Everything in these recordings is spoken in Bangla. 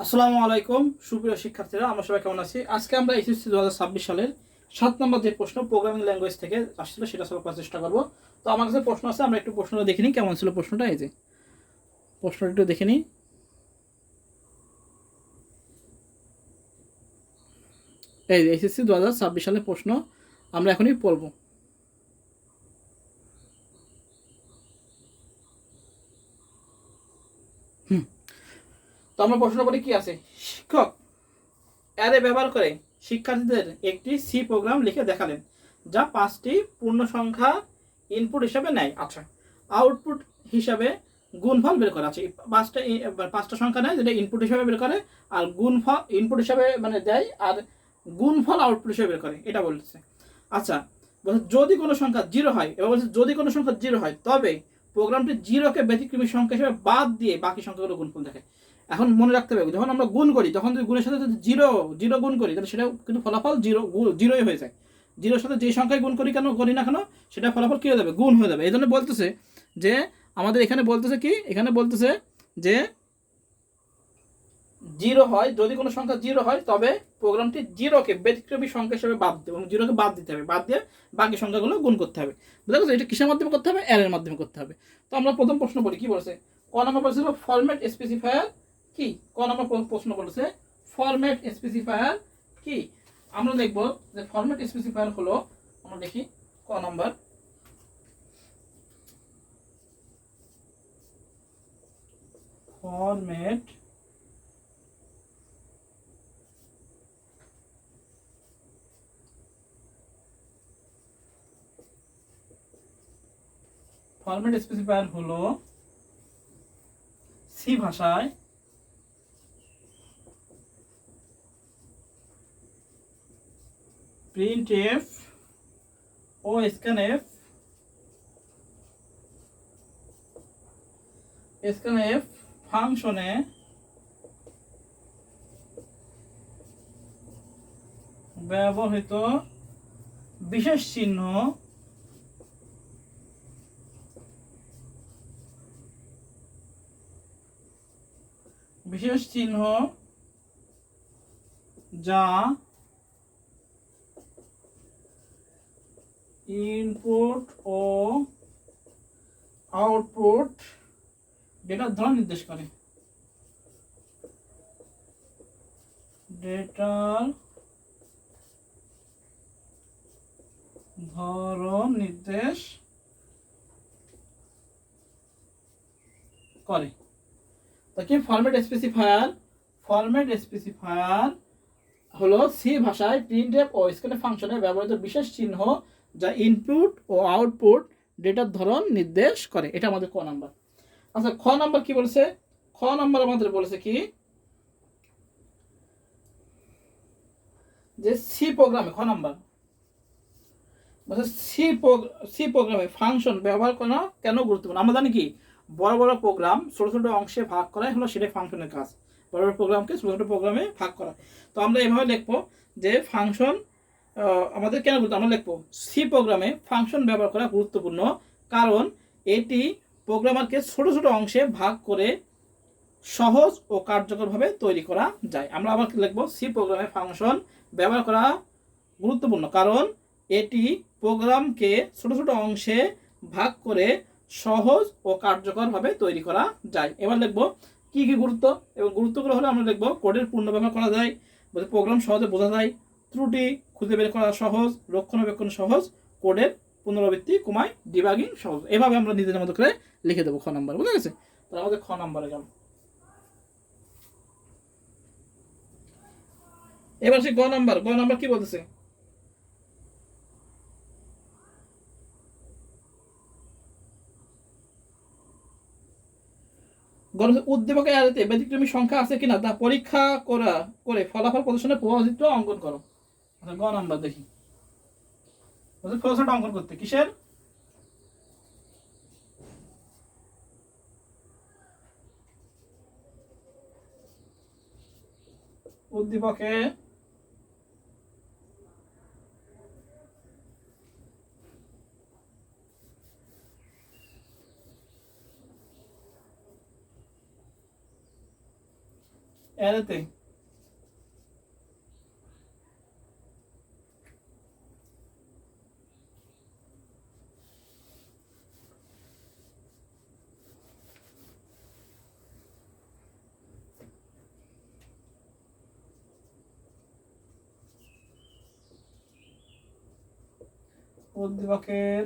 আসসালামু আলাইকুম সুপ্রিয় শিক্ষার্থীরা, আমরা সবাই কেমন আছি? আজকে আমরা এসএসসি 2026 সালের 7 নম্বর যে প্রশ্ন প্রোগ্রামিং ল্যাঙ্গুয়েজ থেকে আসছিল সেটা সলভ করার চেষ্টা করব। তো আমার কাছে প্রশ্ন আছে, আমরা একটু প্রশ্নটা দেখে নিই কেমন ছিল প্রশ্নটা। এই যে প্রশ্নটা একটু দেখে নিই। এই যে এসএসসি 2026 সালের প্রশ্ন আমরা এখনই পড়ব। তো আমরা প্রশ্ন করি কি আছে। শিক্ষক অ্যারে ব্যবহার করে শিক্ষার্থীদের একটি সি প্রোগ্রাম লিখে দেখালেন যা 5টি পূর্ণ সংখ্যা ইনপুট হিসাবে নেয়। আচ্ছা, আউটপুট হিসাবে গুণফল বের করে। আছে পাঁচটা সংখ্যা নেয় যেটা ইনপুট হিসাবে বের করে, আর গুণফল ইনপুট হিসাবে মানে দেয়, আর গুণফল আউটপুট হিসাবে বের করে, এটা বলতেছে। আচ্ছা, বলছে যদি কোনো সংখ্যা জিরো হয়, এবার বলছে যদি কোনো সংখ্যা জিরো হয় তবে প্রোগ্রামটি জিরোকে ব্যতিক্রমী সংখ্যা হিসেবে বাদ দিয়ে বাকি সংখ্যাগুলো গুণফল দেখে। এখন মনে রাখতে হবে, যখন আমরা গুণ করি তখন যদি গুণের সাথে যদি জিরো জিরো গুণ করি তাহলে সেটা কিন্তু ফলাফল জিরোই হয়ে যায়। জিরোর সাথে যে সংখ্যায় গুণ করি করি না কেন সেটা ফলাফল কী হয়ে যাবে, গুণ হয়ে যাবে। এই জন্য বলতেছে যে আমাদের এখানে বলতেছে কি, এখানে বলতেছে যে জিরো হয়, যদি কোনো সংখ্যা জিরো হয় তবে প্রোগ্রামটি জিরোকে ব্যতিক্রমী সংখ্যা হিসেবে বাদ দেবে এবং জিরোকে বাদ দিতে হবে, বাদ দিয়ে বাকি সংখ্যাগুলো গুণ করতে হবে। বুঝা গেছে? এটা কিসের মাধ্যমে করতে হবে? অ্যারের মাধ্যমে করতে হবে। তো আমরা প্রথম প্রশ্ন পড়ি, কি বলছে? ক নম্বর বলছিল ফরম্যাট স্পেসিফায়ার কি? ক নম্বর প্রশ্ন বলেছে ফরম্যাট স্পেসিফায়ার কি? আমরা দেখব যে ফরম্যাট স্পেসিফায়ার হলো, আমরা দেখি ক নম্বর, ফরম্যাট ফরম্যাট স্পেসিফায়ার হলো সি ভাষায় প্রিন্টএফ ও স্ক্যানএফ ফাংশনে ব্যবহৃত বিশেষ চিহ্ন যা ইনপুট ও আউটপুট ডেটার ধরন নির্দেশ করে। ডেটার ধরন নির্দেশ করে। তো কি ফরম্যাট স্পেসিফায়ার হলো সি ভাষায় প্রিন্টএফ ও স্ক্যানএফ ফাংশনে ব্যবহৃত বিশেষ চিহ্ন যা ইনপুট ও আউটপুট ডেটার ধরন নির্দেশ করে। এটা আমাদের ক নাম্বার। আচ্ছা, খ নাম্বার কি বলছে? খ নাম্বার আমাদের বলেছে কি যে সি প্রোগ্রামে, খ নাম্বার বলছে সি প্রোগ্রামে ফাংশন ব্যবহার করা কেন গুরুত্বপূর্ণ। আমরা জানি কি বড় বড় প্রোগ্রাম ছোট ছোট অংশে ভাগ করাই হলো সেটাই ফাংশনের কাজ। বড় বড় প্রোগ্রামকে ছোট ছোট প্রোগ্রামে ভাগ করা। তো আমরা এভাবে লিখবো যে ফাংশন আমাদের কেন গুরুত্ব, আমরা লিখবো সি প্রোগ্রামে ফাংশন ব্যবহার করা গুরুত্বপূর্ণ কারণ এটি প্রোগ্রামারকে ছোট ছোট অংশে ভাগ করে সহজ ও কার্যকরভাবে তৈরি করা যায়। আমরা আবার লিখবো সি প্রোগ্রামে ফাংশন ব্যবহার করা গুরুত্বপূর্ণ কারণ এটি প্রোগ্রামকে ছোট ছোট অংশে ভাগ করে সহজ ও কার্যকরভাবে তৈরি করা যায়। এবার লিখবো কি কি গুরুত্ব, এবং গুরুত্বগুলো হলো আমরা লিখবো কোডের পূর্ণ ব্যবহার করা যায়, প্রোগ্রাম সহজে বোঝা যায়, ত্রুটি খুঁজে বের করা সহজ, রক্ষণাবেক্ষণ সহজ, কোডের পুনরাবৃত্তি কমায়, ডিবাগিং সহজ। এভাবে আমরা নিজেদের মতো করে লিখে দেবো খ নাম্বার। বুঝা গেছে? তাহলে আমাদের খ নাম্বারে গেল। এবার সে গ নাম্বার কি বলতেছে? উদ্দীপকের অ্যারেতে ব্যতিক্রমী সংখ্যা আছে কিনা তা পরীক্ষা করে ফলাফল প্রদর্শনের প্রভাবচিত্র অঙ্কন করো। আচ্ছা, গ নাম্বার দেখি ফলাফলটা অঙ্কন করতে কিসের উদ্দীপকে অ্যারেতে উদ্দীপকের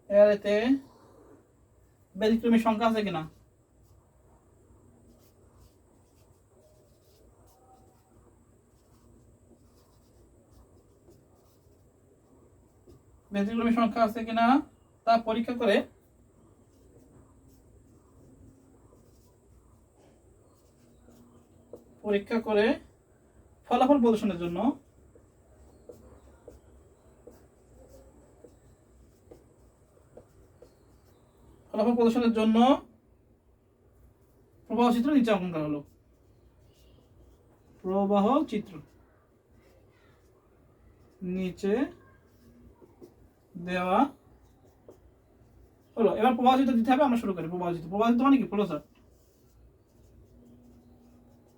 অ্যারেতে ব্যতিক্রমী সংখ্যা আছে কিনা? ব্যতিক্রমী সংখ্যা আছে কিনা তা পরীক্ষা করে ফলাফল প্রদর্শনের জন্য প্রবাহ চিত্র নিচে অঙ্কন করা হলো। প্রবাহ চিত্র নিচে দেওয়া হলো। এবার প্রবাহ চিত্র দিতে হবে, আমরা শুরু করি। প্রবাহ চিত্র মানে কি? Flow chart.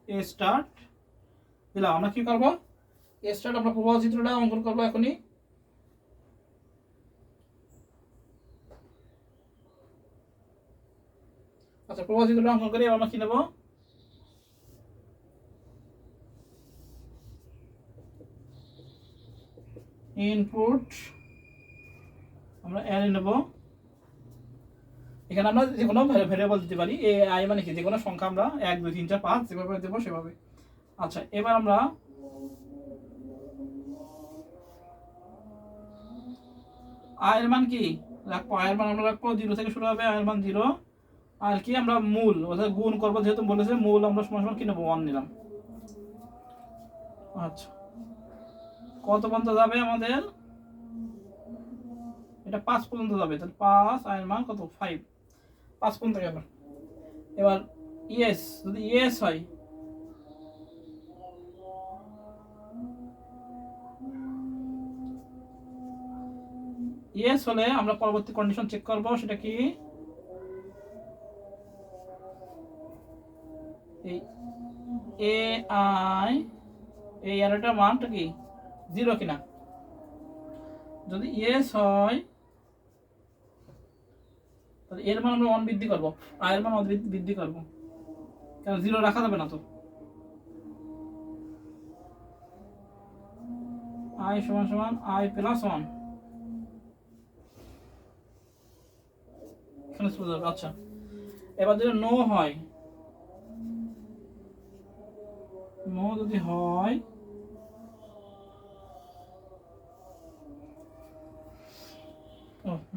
এ স্টার্ট দিলাম। আমরা কি করবো? এ স্টার্ট আমরা প্রবাহ চিত্রটা অঙ্কন করবো এখনই। আচ্ছা, প্রবাহ চিত্রটা অঙ্কন করি। আমরা কি নেব? ইনপুট আমরা অ্যারে নেব। এখানে আমরা যে কোনো ভেরিয়েবল দিতে পারি। এ আই মানে কি? যে কোনো সংখ্যা আমরা 1 2 3 4 5 যেভাবে দেবো সেভাবে। আচ্ছা, এবার আমরা আয়ের মান কি রাখবো? আয়ের মান আমরা রাখবো 0 থেকে শুরু হবে। আয়ের মান 0। আর কি আমরা মূল অর্থাৎ গুণ করবো, যেহেতু বলেছে মূল আমরা সমান সমান কি নেবো? 1 নিলাম। আচ্ছা, কত পর্যন্ত যাবে আমাদের? এটা 5 পর্যন্ত যাবে। তাহলে 5 আয়ের মান কত? 5। 5 পর্যন্ত গেল। এবার ইয়েস, যদি ইয়েস হয় ইয়েস হলে আমরা পরবর্তী কন্ডিশন চেক করব। সেটা কি? এই এ আই এই অ্যারেটার মানটা কি 0 কিনা? যদি ইয়েস হয় তাহলে এর মান আমরা 1 বৃদ্ধি করব, আয়ের মান 1 বৃদ্ধি করব, কারণ 0 রাখা যাবে না। তো আই সমান সমান আই প্লাস 1 এখানে চলে যাবে। আচ্ছা, এবার যদি নো হয়, নো যদি হয়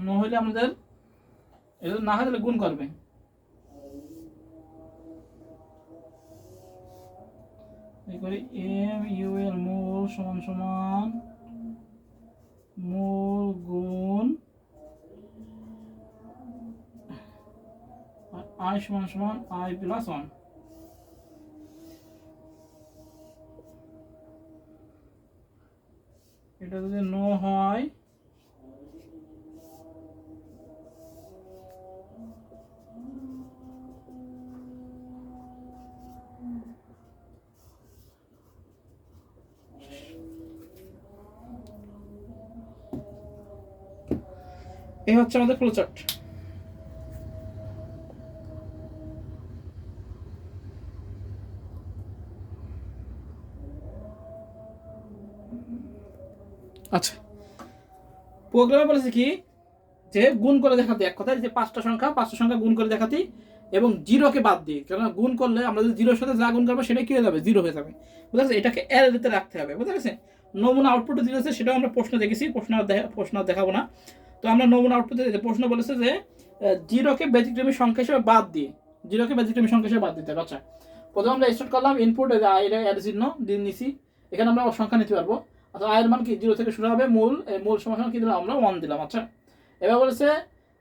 নো হইলে আমাদের এটা না হয় তাহলে গুণ করবে। এই করি এম ইউ এর মূল সমান সমান মূল গুণ আই সমান সমান আই প্লাস 1। এটা যদি নো হয় এই হচ্ছে আমাদের ফ্লোচার্ট। আচ্ছা, প্রোগ্রামে বলেছে কি যে গুণ করে দেখাতে, এক কথায় যে 5টা সংখ্যা গুণ করে দেখাতে এবং 0কে বাদ দিয়ে, কারণ গুণ করলে আমরা যদি 0-এর সাথে যা গুণ করবো সেটা কি হয়ে যাবে? 0 হয়ে যাবে। বুঝা গেছে? এটাকে অ্যারেতে রাখতে হবে। বুঝা গেছে? নমুনা আউটপুটে দিয়েছে, সেটাও আমরা প্রশ্ন দেখেছি, প্রশ্ন দেখাবো না। তো আমরা নমুনা আউটপুটে প্রশ্ন বলেছে যে 0কে ব্যতিক্রমী সংখ্যা হিসেবে বাদ দিয়ে, 0কে ব্যতিক্রমী সংখ্যা হিসেবে বাদ দিতে হবে। আচ্ছা, প্রথমে আমরা স্টার্ট করলাম ইনপুট এটা অ্যাড চিহ্ন দিয়ে নিছি। এখানে আমরা সংখ্যা নিতে পারবো। আচ্ছা, আয়ের মান কি? 0 থেকে শুরু হবে। মূল সমান কি দিলাম? আমরা 1 দিলাম। আচ্ছা, এবার বলেছে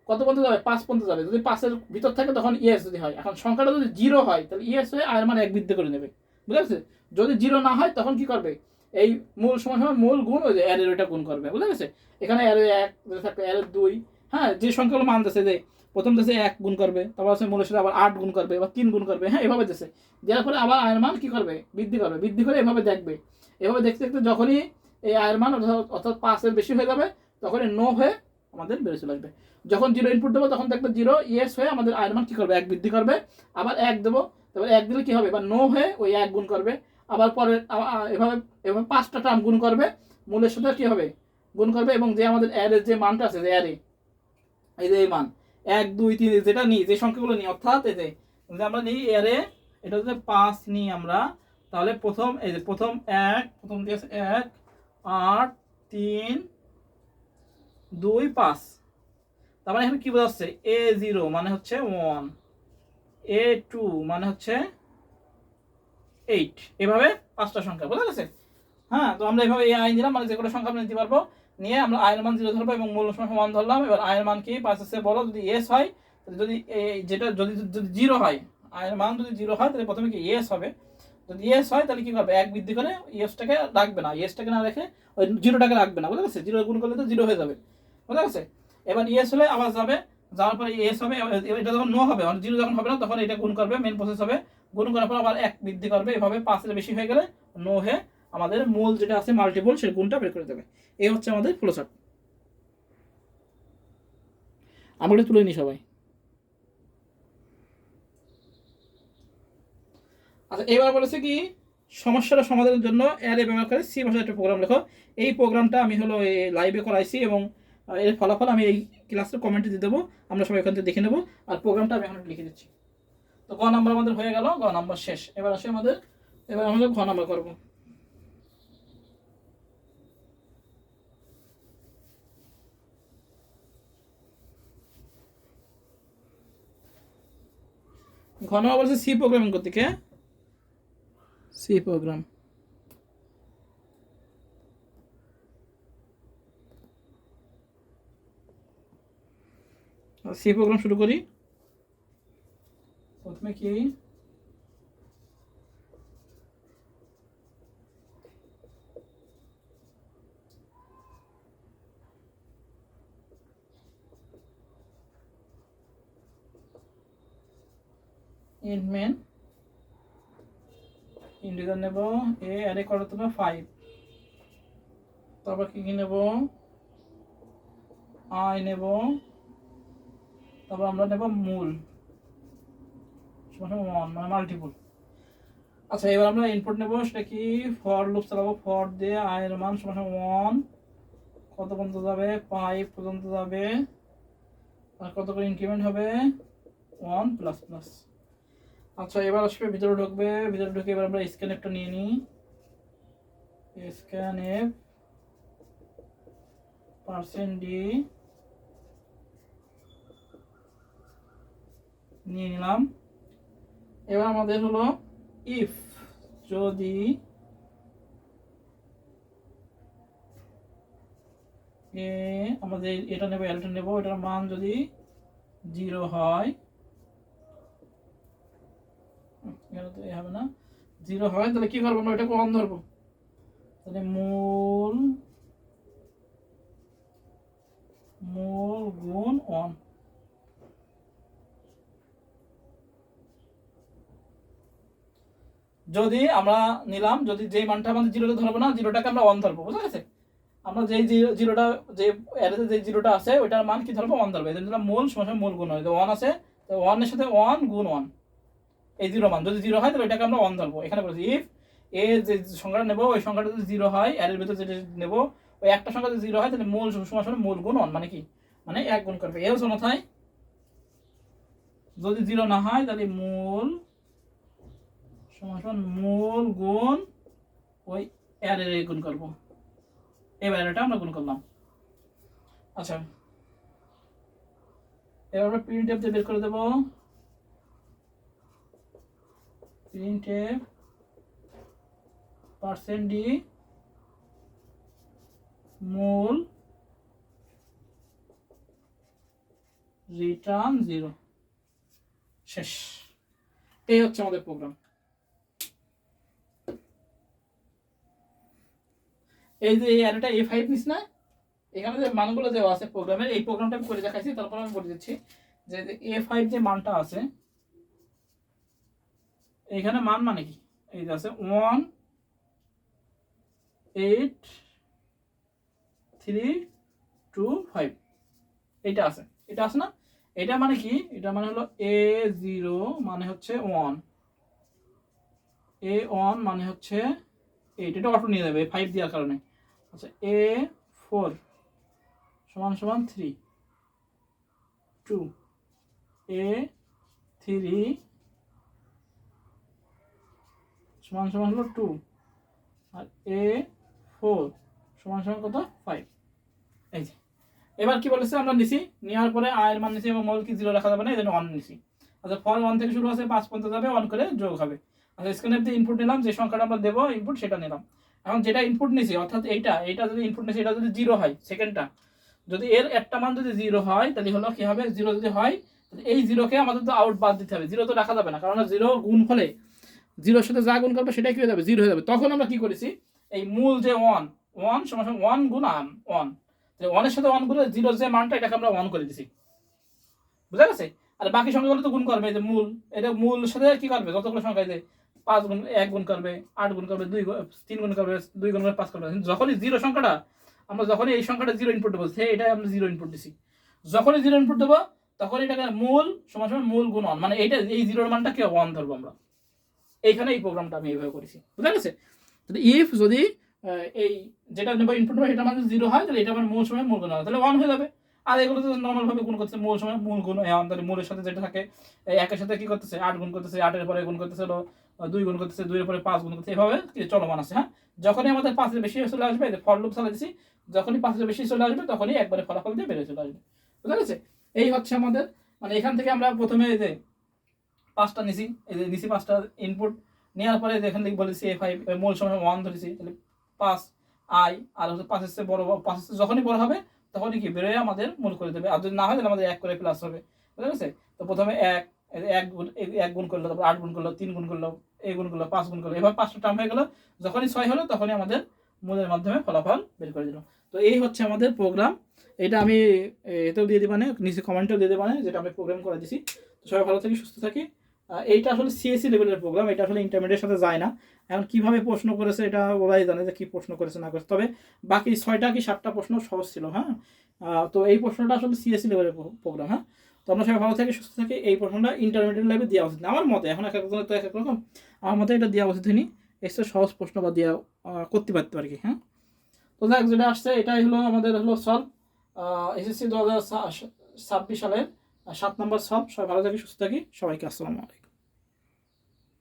কত পর্যন্ত যাবে? 5 পর্যন্ত যাবে। যদি 5-এর ভিতর থাকে তখন ইয়েস যদি হয়। এখন সংখ্যাটা যদি 0 হয় তাহলে ইয়েস হয়ে আয়ের মান 1 বৃদ্ধি করে নেবে। বুঝতে পারছে? যদি 0 না হয় তখন কি করবে? এই মূল সমান মূল গুণ ওই যে অ্যারের ওইটা গুণ করবে। বুঝতে গেছে? এখানে অ্যারে 1 থাকবে, অ্যারে 2, হ্যাঁ, যে সংখ্যাগুলো মান দিচ্ছে যে প্রথম দেশে 1 গুণ করবে, তারপর আছে মূলের সাথে আবার 8 গুণ করবে বা 3 গুণ করবে, হ্যাঁ এভাবে দেশে দেওয়ার পরে আবার আয়ের মান কী করবে, বৃদ্ধি করবে, বৃদ্ধি করে এভাবে দেখবে। এভাবে দেখতে দেখতে যখনই এই আয়ের মান অর্থাৎ 5-এর বেশি হয়ে যাবে তখনই নো হয়ে আমাদের বেড়ে চলে আসবে। যখন 0 ইনপুট দেবো তখন দেখবে 0 ইয়েস হয়ে আমাদের আয়ের মান কী করবে, 1 বৃদ্ধি করবে। আবার 1 দেবো, তারপর 1 দিলে কী হবে, এবার নো হয়ে ওই 1 গুণ করবে। আবার পরে এভাবে এভাবে 5টা টার্ম গুণ করবে, মূলের সাথে কী হবে গুণ করবে, এবং যে আমাদের অ্যারের যে মানটা আছে, যে অ্যারে এই যে এই মান 1 2 3 যেটা নিই, যে সংখ্যাগুলো নিই, অর্থাৎ এই যে আমরা নিই অ্যারে, এটা যদি 5 নিই আমরা, তাহলে প্রথম এই যে প্রথম দিয়ে আছে 1 8 3 2 5, তার মানে এখানে কি বোঝাচ্ছে, A0 মানে হচ্ছে 1, A2 মানে হচ্ছে 8, এভাবে 5টা সংখ্যা বোঝা গেছে। হ্যাঁ, তো আমরা এভাবে এই আইন দিলাম, মানে যে কোনো সংখ্যা আমরা নিতে পারবো, নিয়ে আমরা আয়ের মান 0 ধরবো এবং মূল সংখ্যা 1 ধরলাম। এবার আয়ের মান কি 5 এর বড়, যদি ইয়েস হয়, যদি যেটা যদি 0 হয়, আয়ের মান যদি 0 হয় তাহলে প্রথমে কি ইয়েস হবে, যদি ইয়েস হয় তাহলে কি করবে, 1 বৃদ্ধি করে ইয়েসটাকে রাখবে না, ইয়েসটাকে না রেখে ওই 0টাকে রাখবে না, বুঝা গেছে, 0 গুণ করলে তো 0 হয়ে যাবে, বুঝা গেছে। এবার ইয়েস হলে আবার যাবে, যাওয়ার পরে ইয়েস হবে, এটা যখন নো হবে, 0 যখন হবে না তখন এটা গুণ করবে, মেন প্রসেস হবে, গুণ করার পর আবার 1 বৃদ্ধি করবে, এভাবে 5-এর বেশি হয়ে গেলে নো হয়ে আমাদের মূল যেটা আছে মাল্টিপল, সেই গুণটা বের করে দেবে। এই হচ্ছে আমাদের ফ্লোচার্ট। আমরা এটা তুলে নিই সবাই। আচ্ছা, এবার বলেছে কি, সমস্যাটা সমাধানের জন্য অ্যারে ব্যবহার করে সি ভাষায় একটা প্রোগ্রাম লেখো। এই প্রোগ্রামটা আমি হলো লাইভে করাইছি এবং এর ফলাফল আমি এই ক্লাসের কমেন্টে দিয়ে দেবো, আমরা সবাই এখান থেকে দেখে নেবো। আর প্রোগ্রামটা আমি এখন লিখে দিচ্ছি। তো গ নাম্বার আমাদের হয়ে গেল, গ নাম্বার শেষ। এবার আসে আমাদের ঘ নাম্বার করবো। ঘ নাম্বার বলছে সি প্রোগ্রামিং করতে, K C program. C program শুরু করি। প্রথমে কি ইন্ট মেন ইন্টিজার নেব, এ অ্যারে কত না 5, তারপর কি কি নেব, আই নেব, তারপর আমরা নেব মূল সমান 1 মানে মাল্টিপল। আচ্ছা, এবার আমরা ইনপুট নেব, সেটা কি ফর লুপ চালাবো, ফর দিয়ে আই এর মান সমান 1 কত পর্যন্ত যাবে, 5 পর্যন্ত যাবে, আর কত করে ইনক্রিমেন্ট হবে 1 প্লাস প্লাস। আচ্ছা, এবার আসবে ভিতরে ঢুকবে, ভিতরে ঢুকে এবার আমরা স্ক্যানএফটা নিয়ে নিই, স্ক্যানএফ %d নিয়ে নিলাম। এবার আমাদের হলো ইফ, যদি আমাদের এটা নেব, এটা নেব, এটার মান যদি 0 হয়, এখানে তো হবে না, 0 হয় তাহলে কি করবো, আমরা এটাকে 1 ধরবো, তাহলে মূল গুণ 1। যদি আমরা নিলাম, যদি যেই মানটা আমাদের 0টা ধরবো না, 0টাকে আমরা 1 ধরবো, বুঝা গেছে। আমরা যেই 0টা যে অ্যারেতে যে 0টা আছে ওইটার মান কি ধরবো, 1 ধরবো। এজন্য মূল সমান মূল গুণ হয়, 1 আছে তো 1 এর সাথে 1 গুণ 1, এই 0 মান যদি 0 হয় তাহলে এটাকে আমরা 1 ধরবো। এখানে বলেছি ইফ এ যে সংখ্যাটা নেব ওই সংখ্যাটা যদি 0 হয়, অ্যারের ভিতরে যেটা নেব ওই একটা সংখ্যা যদি 0 হয় তাহলে মূল সমান মূল গুণ 1, মানে কি, মানে 1 গুণ করবে। এও সমাধান, যদি 0 না হয় তাহলে মূল সমান মূল গুণ ওই অ্যারের গুণ করবো। এবার এটা আমরা গুণ করলাম। আচ্ছা, এবার আমরা প্রিন্টএফ দিয়ে বের করে দেব, প্রিন্টএফ %d মূল রিটার্ন 0, শেষ। এই হচ্ছে আমাদের প্রোগ্রাম। এই যে এই অ্যারেটা A5 নিস না, এখানে যে মানগুলো দেওয়া আছে প্রোগ্রামের, এই প্রোগ্রামটা আমি করে দেখাইছি, তারপর আমি বলে দিচ্ছি। যে A5 যে মানটা আছে এইখানে মান মানে কি, এই যে আছে 1 8 3 2 5, এটা আছে, এটা আছে না? এটা মানে কি, এটা মানে হলো A0 মানে হচ্ছে 1, A1 মানে হচ্ছে 8, এটা অটো নিয়ে যাবে 5 দেওয়ার কারণে। আচ্ছা A4 সমান সমান 3, 2, A3 সমান সমান হলো 2, আর A4 সমান সমান কত 5। এই যে এবার কি বলেছে, আমরা নিছি, নেওয়ার পরে আয়ের মান নিছি এবং মল কি 0 রাখা যাবে না, এই জন্য 1 নিছি। আচ্ছা ফল 1 থেকে শুরু আছে 5 পর্যন্ত যাবে, 1 করে যোগ হবে। আচ্ছা স্ক্রিনের মধ্যে ইনপুট নিলাম, যে সংখ্যাটা আমরা দেবো ইনপুট সেটা নিলাম। এখন যেটা ইনপুট নিছি অর্থাৎ এইটা যদি ইনপুট নিছি, এটা যদি 0 হয়, সেকেন্ডটা যদি এর একটা মান যদি 0 হয় তাহলে হলো কি হবে, 0 যদি হয় তাহলে এই 0কে আমাদের তো আউট বাদ দিতে হবে, 0 তো রাখা যাবে না, কারণ 0 গুণ ফলে 0-এর সাথে যা গুণ করবে সেটাই কি হয়ে যাবে, 0 হয়ে যাবে। তখন আমরা কি করেছি, এই মূল যে 1 সমান 1 গুণ 1, 1 এর সাথে 1 গুণে 0 যে মানটা এটাকে আমরা 1 করে দিছি, বুঝা গেছে? আর বাকি সংখ্যাগুলো তো গুণ করবে, এই যে মূল, এটা মূল সাথে কি করবে, যতগুলো সংখ্যা আছে 5 গুণ 1 গুণ করবে, 8 গুণ করবে, 3 গুণ করবে, 2 গুণ করবে, 5 করবে। যখনই 0 সংখ্যাটা আমরা যখনই এই সংখ্যাটা 0 ইনপুট দেবো, এটাই আমরা 0 ইনপুট দিছি, যখনই 0 ইনপুট দেবো তখন এটাকে মূল সমান সমান মূল গুণ 1, মানে এইটা এই 0 এর মানটা কি 1 ধরবো আমরা। এইখানে এই প্রোগ্রামটা আমি এইভাবে করেছি, বুঝা গেছে? তাহলে ইফ যদি এই যেটা নেব ইনপুট নেবো এটা মানে 0 হয়, তাহলে এটা আমার মূল সময় মূল গুণ হবে, তাহলে 1 হয়ে যাবে। আর এগুলো তো নর্মাল ভাবে গুণ করতেছে, মূল সময় মূল গুণ, তাহলে মূলের সাথে যেটা থাকে একের সাথে কি করতেছে 8 গুণ করতেছে, 8 এর পরে গুণ করতেছে হলো 2 গুণ করতেছে, 2 এর পরে 5 গুণ করতেছে, এভাবে চলমান আছে। হ্যাঁ, যখনই আমাদের 5 এর বেশি চলে আসবে, এই ফর লুপ চালা দিছি, যখনই 5 এর বেশি চলে আসবে তখনই একবারে ফলাফল দিয়ে বেড়ে চলে আসবে, বুঝা গেছে? এই হচ্ছে আমাদের, মানে এখান থেকে আমরা প্রথমে এই যে 5টা নিছি, এই যে নিছি 5টা ইনপুট নেওয়ার পরে এখান থেকে বলেছি A5 মূল সময় 1 ধরেছি, তাহলে 5 আই, আর হচ্ছে 5 এর চেয়ে বড়, 5 এর চেয়ে যখনই বড় হবে তখনই কি বেরোয় আমাদের মূল করে দেবে, আর যদি না হয় তাহলে আমাদের 1 করে প্লাস হবে, বুঝা গেছে? তো প্রথমে 1 গুণ করলো, তারপর 8 গুণ করলো, 3 গুণ করলো, গুণ করলো, 5 গুণ করলো, এভাবে 5টা টার্ম হয়ে গেল। যখনই 6 হলো তখনই আমাদের মূলের মাধ্যমে ফলাফল বের করে দিল। তো এই হচ্ছে আমাদের প্রোগ্রাম। এটা আমি এতেও দিয়ে দিবানে, নিচে কমেন্টেও দিয়ে দিবানে, যেটা আমি প্রোগ্রাম করে দিছি। তো সবাই ভালো থাকি, সুস্থ থাকি। এইটা আসলে সিএসসি লেভেলের প্রোগ্রাম, এটা আসলে ইন্টারমিডিয়েটের সাথে যায় না। এখন কিভাবে প্রশ্ন করেছে এটা ওরাই জানে যে কি প্রশ্ন করেছে না করেছে, তবে বাকি 6টা কি 7টা প্রশ্ন সহজ ছিল। হ্যাঁ, তো এই প্রশ্নটা আসলে সিএসসি লেভেলের প্রোগ্রাম। হ্যাঁ, তো আমরা সবাই ভালো থাকি, সুস্থ থাকি। এই প্রশ্নটা ইন্টারমিডিয়েট লেভেলে দেওয়া উচিত না আমার মতে, এখন এক একজনের তো এক এক রকম, আমার মতে এটা দেওয়া উচিত হয়নি, এসে সহজ প্রশ্ন বা দেওয়া করতে পারতে আর কি। হ্যাঁ, তো যাক, যেটা আসছে এটাই হলো আমাদের হলো সলভ, এসএসসি 2026 সালের 7 নম্বর সলভ। সবাই ভালো থাকি, সুস্থ থাকি, সবাইকে আসসালামু আলাইকুম।